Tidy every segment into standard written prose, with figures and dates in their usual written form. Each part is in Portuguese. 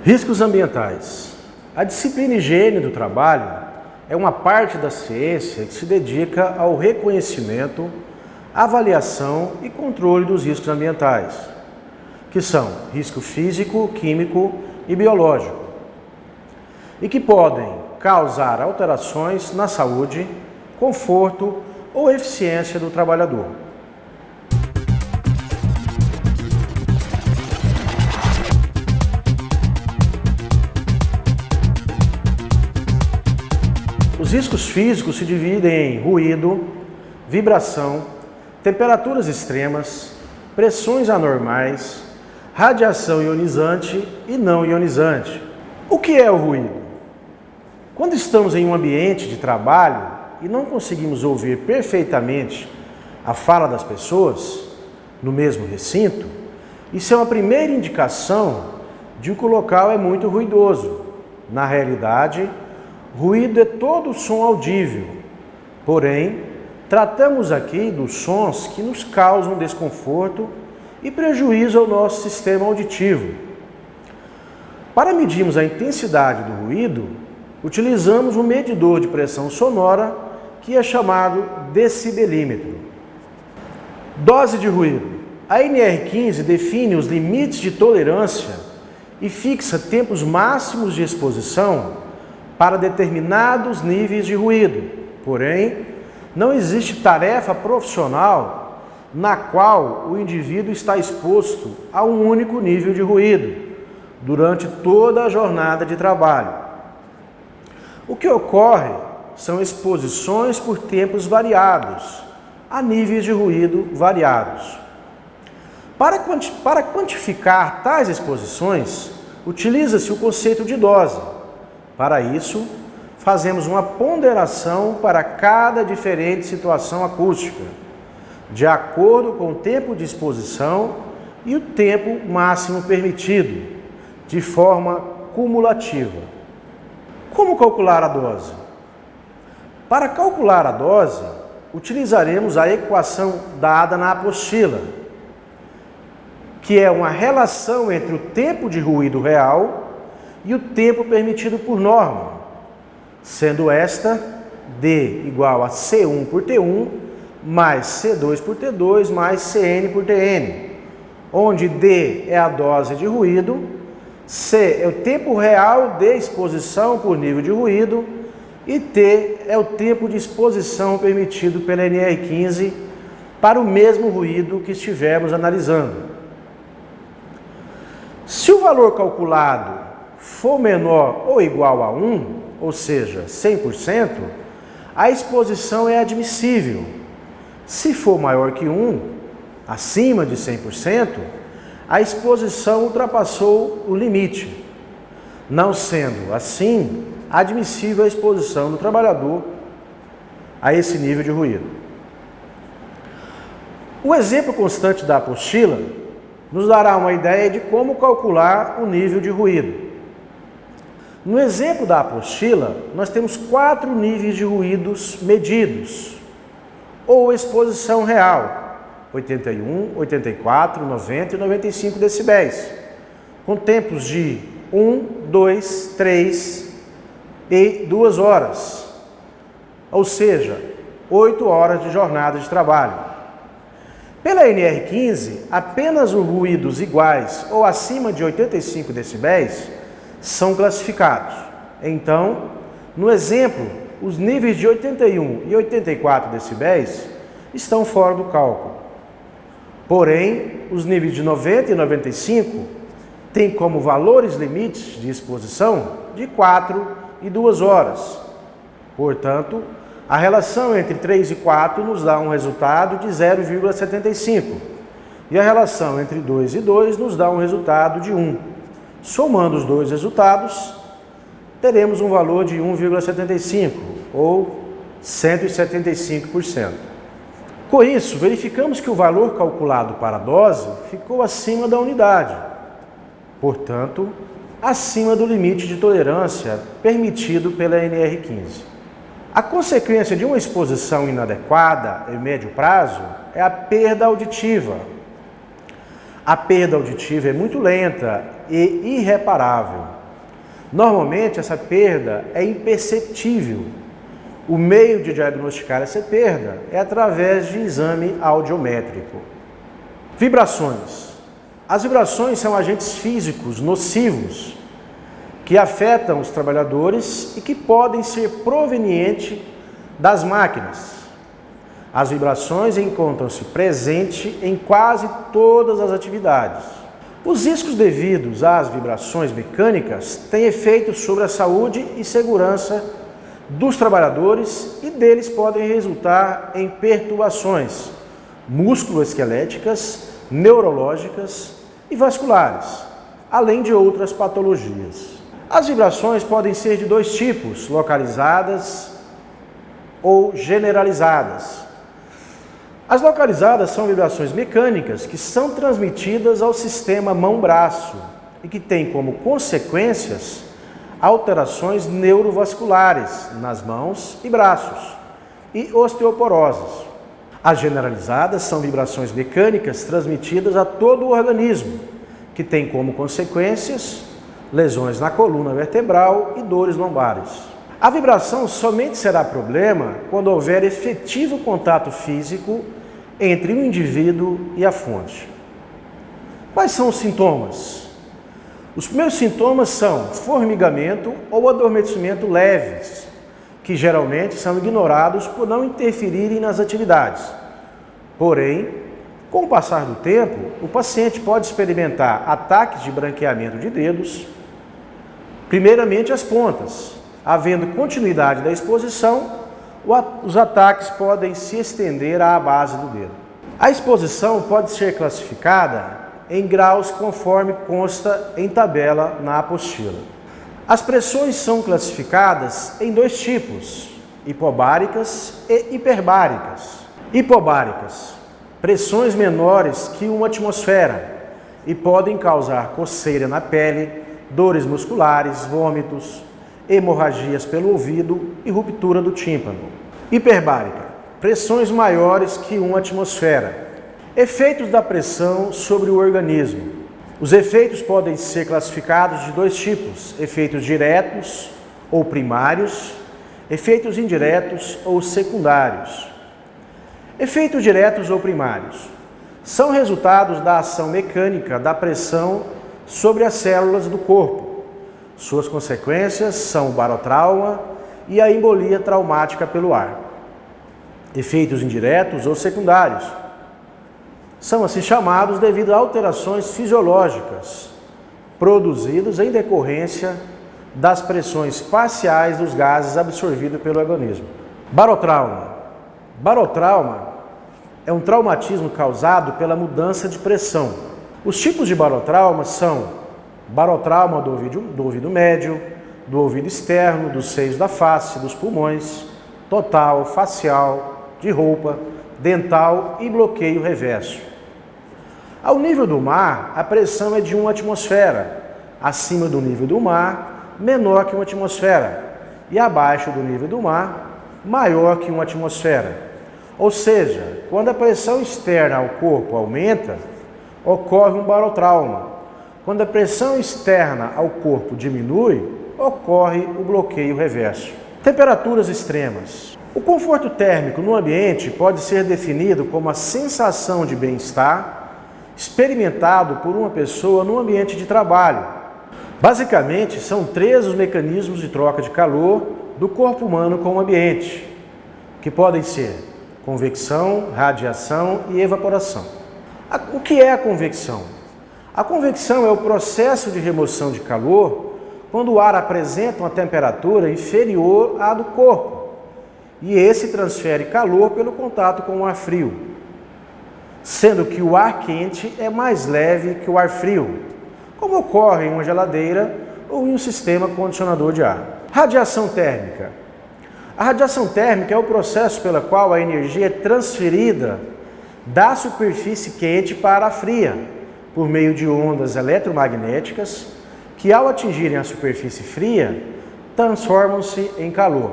Riscos ambientais. A disciplina higiene do trabalho é uma parte da ciência que se dedica ao reconhecimento, avaliação e controle dos riscos ambientais, que são risco físico, químico e biológico, e que podem causar alterações na saúde, conforto ou eficiência do trabalhador. Os riscos físicos se dividem em ruído, vibração, temperaturas extremas, pressões anormais, radiação ionizante e não ionizante. O que é o ruído? Quando estamos em um ambiente de trabalho e não conseguimos ouvir perfeitamente a fala das pessoas no mesmo recinto, isso é uma primeira indicação de que o local é muito ruidoso. Na realidade, ruído é todo som audível, porém, tratamos aqui dos sons que nos causam desconforto e prejuízo ao nosso sistema auditivo. Para medirmos a intensidade do ruído, utilizamos um medidor de pressão sonora que é chamado decibelímetro. Dose de ruído. A NR15 define os limites de tolerância e fixa tempos máximos de exposição para determinados níveis de ruído. Porém, não existe tarefa profissional na qual o indivíduo está exposto a um único nível de ruído durante toda a jornada de trabalho. O que ocorre são exposições por tempos variados, a níveis de ruído variados. Para quantificar tais exposições, utiliza-se o conceito de dose. Para isso, fazemos uma ponderação para cada diferente situação acústica, de acordo com o tempo de exposição e o tempo máximo permitido, de forma cumulativa. Como calcular a dose? Para calcular a dose, utilizaremos a equação dada na apostila, que é uma relação entre o tempo de ruído real e o tempo permitido por norma, sendo esta D igual a C1 por T1 mais C2 por T2 mais Cn por Tn, onde D é a dose de ruído, C é o tempo real de exposição por nível de ruído e T é o tempo de exposição permitido pela NR15 para o mesmo ruído que estivermos analisando. Se o valor calculado for menor ou igual a 1, ou seja, 100%, a exposição é admissível. Se for maior que 1, acima de 100%, a exposição ultrapassou o limite, não sendo, assim, admissível a exposição do trabalhador a esse nível de ruído. O exemplo constante da apostila nos dará uma ideia de como calcular o nível de ruído. No exemplo da apostila, nós temos 4 níveis de ruídos medidos, ou exposição real, 81, 84, 90 e 95 decibéis, com tempos de 1, 2, 3 e 2 horas, ou seja, 8 horas de jornada de trabalho. Pela NR15, apenas os ruídos iguais ou acima de 85 decibéis são classificados. Então, no exemplo, os níveis de 81 e 84 decibéis estão fora do cálculo. Porém, os níveis de 90 e 95 têm como valores limites de exposição de 4 e 2 horas. Portanto, a relação entre 3 e 4 nos dá um resultado de 0,75 e a relação entre 2 e 2 nos dá um resultado de 1. Somando os dois resultados, teremos um valor de 1,75 ou 175%. Com isso, verificamos que o valor calculado para a dose ficou acima da unidade, portanto, acima do limite de tolerância permitido pela NR15. A consequência de uma exposição inadequada em médio prazo é a perda auditiva. A perda auditiva é muito lenta e irreparável. Normalmente, essa perda é imperceptível. O meio de diagnosticar essa perda é através de exame audiométrico. Vibrações. As vibrações são agentes físicos nocivos que afetam os trabalhadores e que podem ser provenientes das máquinas. As vibrações encontram-se presentes em quase todas as atividades. Os riscos devidos às vibrações mecânicas têm efeitos sobre a saúde e segurança dos trabalhadores e deles podem resultar em perturbações musculoesqueléticas, neurológicas e vasculares, além de outras patologias. As vibrações podem ser de dois tipos, localizadas ou generalizadas. As localizadas são vibrações mecânicas que são transmitidas ao sistema mão-braço e que têm como consequências alterações neurovasculares nas mãos e braços e osteoporoses. As generalizadas são vibrações mecânicas transmitidas a todo o organismo, que tem como consequências lesões na coluna vertebral e dores lombares. A vibração somente será problema quando houver efetivo contato físico entre o indivíduo e a fonte. Quais são os sintomas? Os primeiros sintomas são formigamento ou adormecimento leves, que geralmente são ignorados por não interferirem nas atividades. Porém, com o passar do tempo, o paciente pode experimentar ataques de branqueamento de dedos, primeiramente as pontas. Havendo continuidade da exposição, os ataques podem se estender à base do dedo. A exposição pode ser classificada em graus conforme consta em tabela na apostila. As pressões são classificadas em dois tipos, hipobáricas e hiperbáricas. Hipobáricas, pressões menores que 1 atmosfera e podem causar coceira na pele, dores musculares, vômitos, hemorragias pelo ouvido e ruptura do tímpano. Hiperbárica, pressões maiores que 1 atmosfera. Efeitos da pressão sobre o organismo. Os efeitos podem ser classificados de dois tipos, efeitos diretos ou primários, efeitos indiretos ou secundários. Efeitos diretos ou primários são resultados da ação mecânica da pressão sobre as células do corpo. Suas consequências são o barotrauma e a embolia traumática pelo ar. Efeitos indiretos ou secundários são assim chamados devido a alterações fisiológicas produzidas em decorrência das pressões parciais dos gases absorvidos pelo organismo. Barotrauma. Barotrauma é um traumatismo causado pela mudança de pressão. Os tipos de barotrauma são barotrauma do ouvido médio, do ouvido externo, dos seios da face, dos pulmões, total, facial, de roupa, dental e bloqueio reverso. Ao nível do mar, a pressão é de 1 atmosfera, acima do nível do mar, menor que 1 atmosfera, e abaixo do nível do mar, maior que 1 atmosfera. Ou seja, quando a pressão externa ao corpo aumenta, ocorre um barotrauma. Quando a pressão externa ao corpo diminui, ocorre o bloqueio reverso. Temperaturas extremas. O conforto térmico no ambiente pode ser definido como a sensação de bem-estar experimentado por uma pessoa no ambiente de trabalho. Basicamente, são 3 os mecanismos de troca de calor do corpo humano com o ambiente, que podem ser convecção, radiação e evaporação. O que é a convecção? A convecção é o processo de remoção de calor quando o ar apresenta uma temperatura inferior à do corpo, e esse transfere calor pelo contato com o ar frio, sendo que o ar quente é mais leve que o ar frio, como ocorre em uma geladeira ou em um sistema condicionador de ar. Radiação térmica. A radiação térmica é o processo pelo qual a energia é transferida da superfície quente para a fria, por meio de ondas eletromagnéticas que, ao atingirem a superfície fria, transformam-se em calor.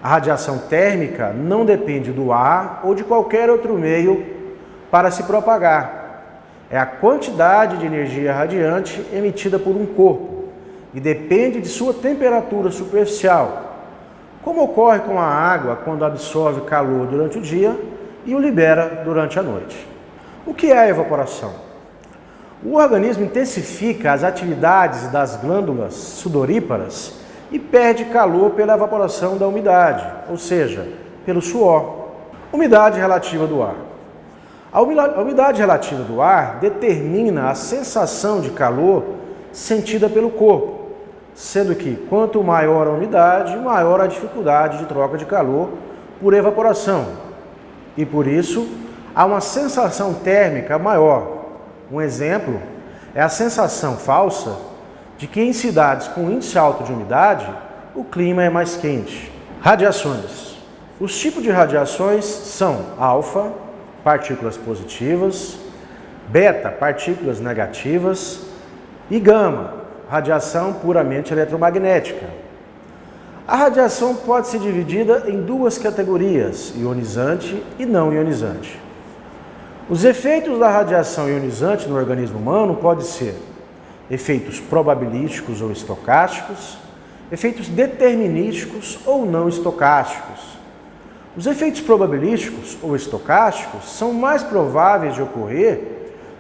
A radiação térmica não depende do ar ou de qualquer outro meio para se propagar, É a quantidade de energia radiante emitida por um corpo e depende de sua temperatura superficial, como ocorre com a água quando absorve calor durante o dia e o libera durante a noite. O que é a evaporação? O organismo intensifica as atividades das glândulas sudoríparas e perde calor pela evaporação da umidade, ou seja, pelo suor. Umidade relativa do ar. A umidade relativa do ar determina a sensação de calor sentida pelo corpo, sendo que quanto maior a umidade, maior a dificuldade de troca de calor por evaporação. E por isso, há uma sensação térmica maior. Um exemplo é a sensação falsa de que em cidades com índice alto de umidade, o clima é mais quente. Radiações. Os tipos de radiações são alfa, partículas positivas, beta, partículas negativas, e gama, radiação puramente eletromagnética. A radiação pode ser dividida em duas categorias, ionizante e não ionizante. Os efeitos da radiação ionizante no organismo humano podem ser efeitos probabilísticos ou estocásticos, efeitos determinísticos ou não estocásticos. Os efeitos probabilísticos ou estocásticos são mais prováveis de ocorrer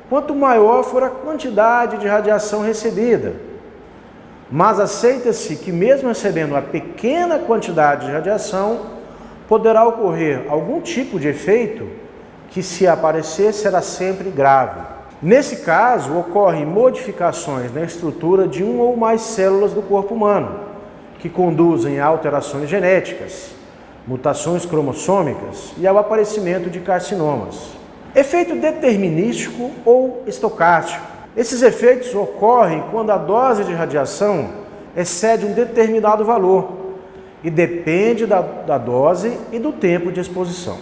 quanto maior for a quantidade de radiação recebida. Mas aceita-se que mesmo recebendo uma pequena quantidade de radiação, poderá ocorrer algum tipo de efeito que, se aparecer, será sempre grave. Nesse caso, ocorrem modificações na estrutura de uma ou mais células do corpo humano, que conduzem a alterações genéticas, mutações cromossômicas e ao aparecimento de carcinomas. Efeito determinístico ou estocástico. Esses efeitos ocorrem quando a dose de radiação excede um determinado valor e depende da dose e do tempo de exposição.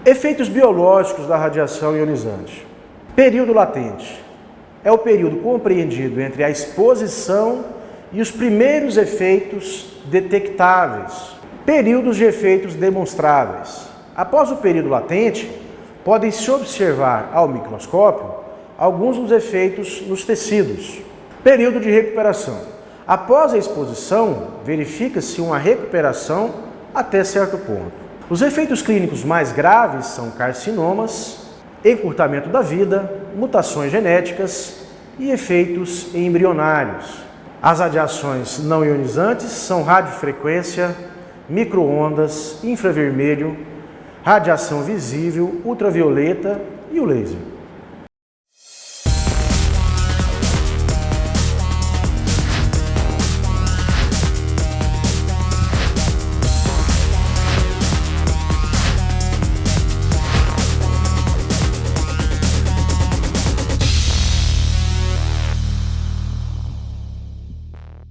Efeitos biológicos da radiação ionizante. Período latente. É o período compreendido entre a exposição e os primeiros efeitos detectáveis. Períodos de efeitos demonstráveis. Após o período latente, podem-se observar ao microscópio alguns dos efeitos nos tecidos. Período de recuperação. Após a exposição, verifica-se uma recuperação até certo ponto. Os efeitos clínicos mais graves são carcinomas, encurtamento da vida, mutações genéticas e efeitos embrionários. As radiações não ionizantes são radiofrequência, micro-ondas, infravermelho, radiação visível, ultravioleta e o laser.